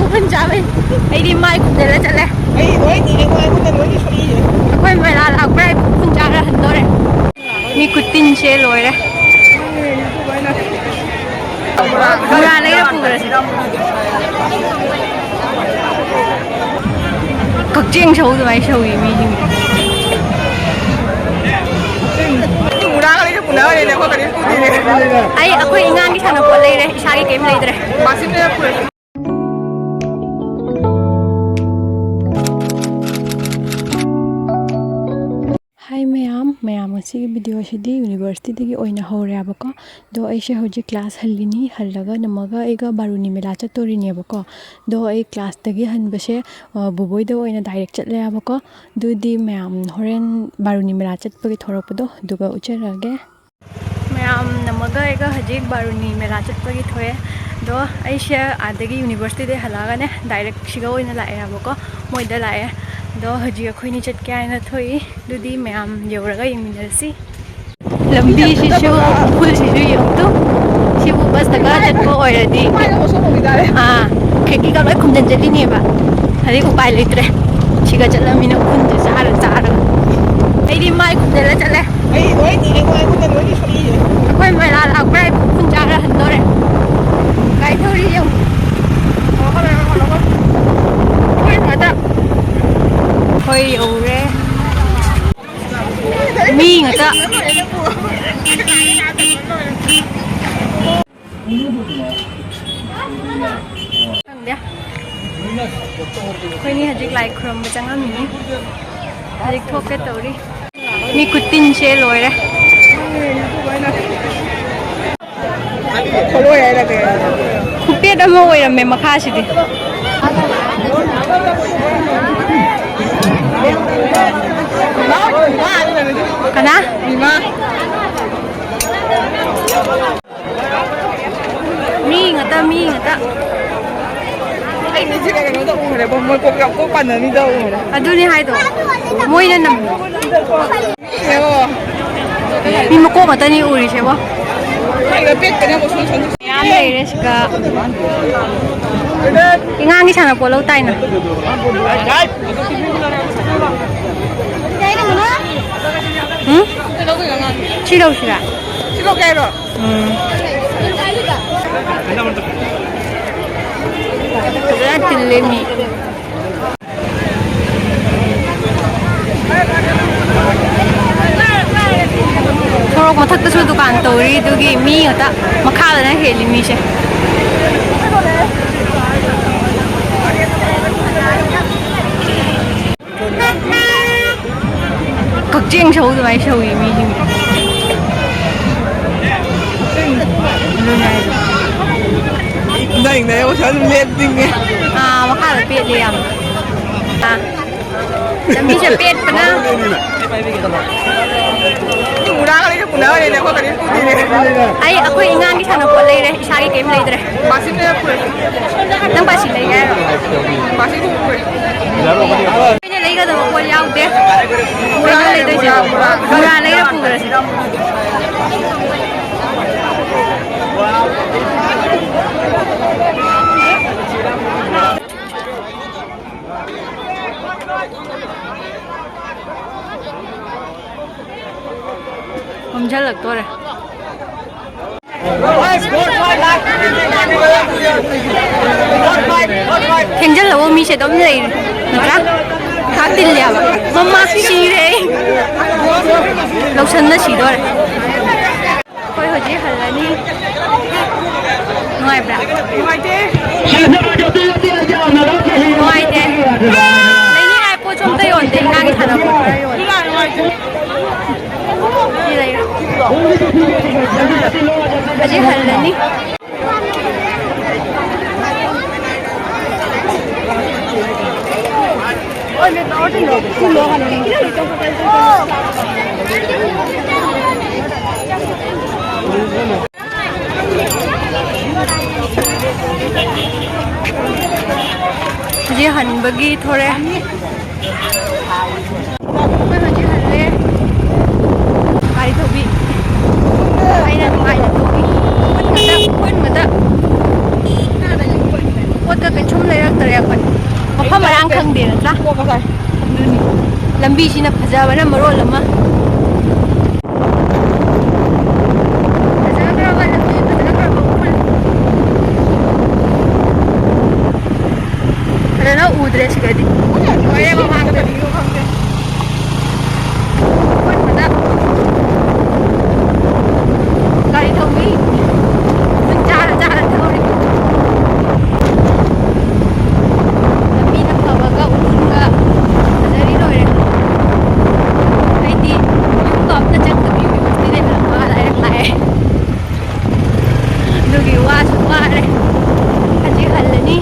ꯎꯐꯨꯟ ꯆꯥꯕꯩ ꯑꯩꯗꯤ ꯃꯥꯏ ꯈꯨꯝꯖꯤꯜꯂ ꯆꯠꯂꯦ ꯑꯩꯈꯣꯏ ꯃꯦꯂꯥ ꯂꯥꯛꯄ꯭ꯔꯥ ꯑꯩ ꯎꯐꯨꯟ ꯆꯥꯔ ꯍꯟꯗꯣꯔꯦ ꯃꯤ ꯈꯨꯇꯤꯟꯁꯦ ꯂꯣꯏꯔꯦ ꯕꯣꯔꯥ ꯂꯩꯔ ꯄꯨꯈ꯭ꯔꯁꯤ ꯀꯛꯆꯤꯡ ꯁꯧ ꯑꯗꯨꯃꯥꯏꯅ ꯁꯧꯏ ꯃꯤꯁꯤꯡꯁꯦ ꯑꯩꯈꯣꯏ ꯏꯉꯥꯡꯒꯤ ꯁꯥꯟꯅꯄꯣꯠ ꯂꯩꯔꯦ ꯏꯁꯥꯒꯤ ꯀꯩꯝ ꯂꯩꯗ꯭ꯔꯦ ꯍꯥꯏ ꯃꯌꯥꯝ ꯉꯁꯤꯒꯤ ꯚꯤꯗꯤꯑꯣꯁꯤꯗꯤ ꯌꯨꯅꯤꯚꯔꯁꯤꯇꯤꯗꯒꯤ ꯑꯣꯏꯅ ꯍꯧꯔꯦꯕꯀꯣ ꯑꯗꯣ ꯑꯩꯁꯦ ꯍꯧꯖꯤꯛ ꯀ꯭ꯂꯥꯁ ꯍꯜꯂꯤꯅꯤ ꯍꯜꯂꯒ ꯅꯝꯃꯒ ꯑꯩꯒ ꯕꯥꯔꯨꯅꯤ ꯃꯦꯂꯥ ꯆꯠꯇꯣꯔꯤꯅꯦꯕꯀꯣ ꯑꯗꯣ ꯑꯩ ꯀ꯭ꯂꯥꯁꯇꯒꯤ ꯍꯟꯕꯁꯦ ꯕꯣꯕꯣꯏꯗ ꯑꯣꯏꯅ ꯗꯥꯏꯔꯦꯛ ꯆꯠꯂꯦꯕꯀꯣ ꯑꯗꯨꯗꯤ ꯃꯌꯥꯝ ꯍꯣꯔꯦꯟ ꯕꯥꯔꯨꯅꯤ ꯃꯦꯂꯥ ꯆꯠꯄꯒꯤ ꯊꯣꯔꯛꯄꯗꯣ ꯑꯗꯨꯒ ꯎꯠꯆꯔꯛꯑꯒꯦ ꯃꯌꯥꯝ ꯅꯝꯃꯒ ꯑꯩꯒ ꯍꯧꯖꯤꯛ ꯕꯥꯔꯨꯅꯤ ꯃꯦꯂꯥ ꯆꯠꯄꯒꯤ ꯊꯣꯛꯑꯦ ꯑꯗꯣ ꯑꯩꯁꯦ ꯑꯥꯗꯒꯤ ꯌꯨꯅꯤꯚꯔꯁꯤꯇꯤꯗꯒꯤ ꯍꯜꯂꯛꯑꯒꯅꯦ ꯗꯥꯏꯔꯦꯛ ꯁꯤꯒ ꯑꯣꯏꯅ ꯂꯥꯛꯑꯦꯕꯀꯣ ꯃꯣꯏꯗ ꯂꯥꯛꯑꯦ ꯑꯗꯣ ꯍꯧꯖꯤꯛ ꯑꯩꯈꯣꯏꯅꯤ ꯆꯠꯀꯦ ꯍꯥꯏꯅ ꯊꯣꯛꯏ ꯑꯗꯨꯗꯤ ꯃꯌꯥꯝ ꯌꯧꯔꯒ ꯌꯦꯡꯃꯤꯟꯅꯔꯁꯤ ꯂꯝꯕꯤꯁꯤꯁꯨ ꯎꯐꯨꯜꯁꯤꯁꯨ ꯌꯦꯡꯉꯨꯇꯨ ꯁꯤꯕꯨ ꯕꯁꯇꯒ ꯆꯠꯄ ꯑꯣꯏꯔꯗꯤ ꯈꯦꯛꯀꯤꯒ ꯂꯣꯏ ꯈꯨꯝꯖꯤꯟꯖꯜꯂꯤꯅꯦꯕ ꯑꯗꯩ ꯎꯄꯥꯏ ꯂꯩꯇ꯭ꯔꯦ ꯁꯤꯒ ꯆꯠꯂꯝꯃꯤꯅ ꯎꯐꯨꯟꯁꯦ ꯆꯥꯔꯒ ꯑꯩꯗꯤ ꯃꯥꯏ ꯈꯨꯝꯖꯤꯜꯂ ꯆꯠꯂꯦ ꯑꯩꯈꯣই ꯃꯦꯂꯥ ꯂꯥꯛꯄ꯭ꯔꯥ ꯑꯩ ꯎꯐꯨꯟ ꯆꯥꯔ ꯍꯟꯗꯣꯔꯦ ꯒꯥꯔꯤ ꯊꯧꯔꯤ ꯌꯦꯡꯉꯨ ꯑꯩꯈꯣꯏ ꯌꯧꯔꯦ ꯃꯤ ꯉꯥꯛꯇ ꯈꯪꯗꯦ ꯑꯩꯈꯣꯏꯅꯤ ꯍꯧꯖꯤꯛ ꯂꯥꯏ ꯈꯨꯔꯨꯝꯕ ꯆꯪꯉꯝꯃꯤꯅꯤ ꯍꯧꯖꯤꯛ ꯊꯣꯛꯀꯦ ꯇꯧꯔꯤ ꯃꯤ ꯈꯨꯇꯤꯟꯁꯦ ꯂꯣꯏꯔꯦ ꯈꯨꯄꯦꯠ ꯑꯃ ꯑꯣꯏꯔꯝꯃꯦ ꯃꯈꯥꯁꯤꯗꯤ ꯀꯅꯥ ꯃꯤ ꯉꯥꯛꯇ ꯑꯗꯨꯅꯤ ꯍꯥꯏꯗꯣ ꯃꯣꯏꯅ ꯃꯤ ꯃꯀꯣꯛ ꯉꯥꯛꯇꯅꯤ ꯎꯔꯤꯁꯦꯕꯣ ꯌꯥꯝ ꯂꯩꯔꯦ ꯁꯤꯒ 이ꯉꯥꯡꯒꯤ ꯁꯥꯟꯅꯄꯣꯠ ꯂꯧ ꯇꯥꯏꯅ ꯁꯤ ꯂꯧꯁꯤꯔꯥ ꯁꯤ ꯂꯧꯒꯦ ꯍꯥꯏꯔꯣ ꯐꯖꯅ ꯇꯤꯜꯂꯦ ꯃꯤ ꯁꯣꯔꯣꯛ ꯃꯊꯛꯇꯁꯨ ꯗꯨꯀꯥꯟ ꯇꯧꯔꯤ ꯑꯗꯨꯒꯤ ꯃꯤ ꯉꯥꯛꯇ ꯃꯈꯥꯗꯅ ꯍꯦꯜꯂꯤ ꯃꯤꯁꯦ ꯀꯛꯆꯤꯡ ꯁꯧ ꯑꯗꯨꯃꯥꯏꯅ ꯁꯧꯏ ꯃꯤꯁꯤꯡꯁꯦ ꯃꯈꯥꯗ ꯄꯦꯠꯂꯤ ꯌꯥꯝ ꯂꯝꯕꯤꯁꯦ ꯄꯦꯠꯄꯅ ꯑꯩꯈꯣই 이ꯉꯥꯡꯒꯤ ꯁꯥꯟꯅꯄꯣꯠ ꯂꯩꯔꯦ ꯏꯁꯥꯒꯤ ꯀꯩꯝ ꯂꯩꯗ꯭ꯔꯦ ꯅꯪ ꯕꯥꯁꯤ ꯂꯩꯒꯦ ꯍꯥꯏꯔꯣ ꯑꯩꯅ ꯂꯩꯒꯗꯕ ꯄꯣꯠ ꯌꯥꯎꯗꯦ ꯀꯩꯅꯣ ꯂꯩꯗꯣꯏꯁꯦ ꯕꯣꯔꯥ ꯂꯩꯔ ꯄꯨꯈ꯭ꯔꯁꯤ ꯃꯝꯁꯤꯜꯂꯛꯇꯣꯔꯦ ꯊꯦꯡꯖꯤꯜꯂꯕ ꯃꯤꯁꯦ ꯑꯗꯨꯝ ꯂꯩꯔꯤ ꯅꯠꯇ꯭ꯔꯥ ꯉꯥꯏꯍꯥꯛ ꯇꯤꯜꯂꯦ ꯍꯥꯏꯕ ꯃꯃꯥ ꯁꯤꯔꯦ ꯂꯧꯁꯟꯅ ꯁꯤꯗꯣꯔꯦ ꯑꯩꯈꯣꯏ ꯍꯧꯖꯤꯛ ꯍꯜꯂꯅꯤ ꯅꯨꯡꯉꯥꯏꯕ꯭ꯔꯥ ꯅꯨꯡꯉꯥꯏꯇꯦ ꯂꯩꯅꯤꯡꯉꯥꯏ ꯄꯣꯠꯁꯨ ꯑꯝꯇ ꯌꯣꯟꯗꯦ 이ꯉꯥꯡꯒꯤ ꯁꯥꯟꯅꯄꯣꯠ ꯈꯔ ꯌꯣꯜꯂꯦ ꯁꯤ ꯂꯩꯔꯣ ꯍꯧꯖꯤꯛ ꯍꯜꯂꯅꯤ ꯍꯧꯖꯤꯛ ꯍꯟꯕꯒꯤ ꯊꯣꯔꯛꯑꯦ ꯑꯩꯈꯣꯏ ꯍꯧꯖꯤꯛ ꯍꯜꯂꯦ ꯒꯥꯔꯤ ꯊꯧꯕꯤ ꯑꯩꯅ ꯅꯨꯡꯉꯥꯏꯅ ꯊꯧꯕꯤ ꯈꯨꯟ ꯉꯥꯛꯇ ꯄꯣꯠꯀ ꯀꯩꯁꯨꯝ ꯂꯩꯔꯛꯇꯦ ꯎꯔꯦ ꯑꯩꯈꯣꯏ ꯃꯐꯝ ꯃꯔꯥꯡ ꯈꯪꯗꯦ ꯅꯠꯇ꯭ꯔꯥ ꯑꯗꯨꯅꯤ ꯂꯝꯕꯤꯁꯤꯅ ꯐꯖꯕꯅ ꯃꯔꯣꯜ ꯑꯃ ꯐꯖꯈ꯭ꯔꯕ ꯂꯝꯕꯤ ꯐꯖꯈ꯭ꯔꯕ ꯎꯐꯨꯜ ꯐꯖꯅ ꯎꯗ꯭ꯔꯦ ꯁꯤꯗꯗꯤ ꯂꯣꯏꯔꯦ ꯃꯃꯥꯡꯗꯗꯤ ꯈꯪꯗꯦ ꯑꯀꯣꯟꯕꯗ ꯒꯥꯔꯤ ꯊꯧꯕꯤ ꯃꯟ ꯆꯥꯔ ꯆꯥꯔ ꯊꯧꯔꯤ ꯂꯝꯕꯤꯅ ꯐꯕꯒ ꯎꯐꯨꯜꯒ ꯐꯖꯔꯤ ꯂꯣꯏꯔꯦ ꯑꯩꯗꯤ ꯌꯨꯝꯒ ꯑꯝꯇ ꯆꯪꯗꯕꯤ ꯌꯨꯅꯤꯚꯔꯁꯤꯇꯤ ꯂꯩꯍꯜꯂꯝꯃꯒ ꯗꯥꯏꯔꯦꯛ ꯂꯥꯛꯑꯦ ꯑꯗꯨꯒꯤ ꯋꯥꯁꯨ ꯋꯥꯔꯦ ꯍꯧꯖꯤꯛ ꯍꯜꯂꯅꯤ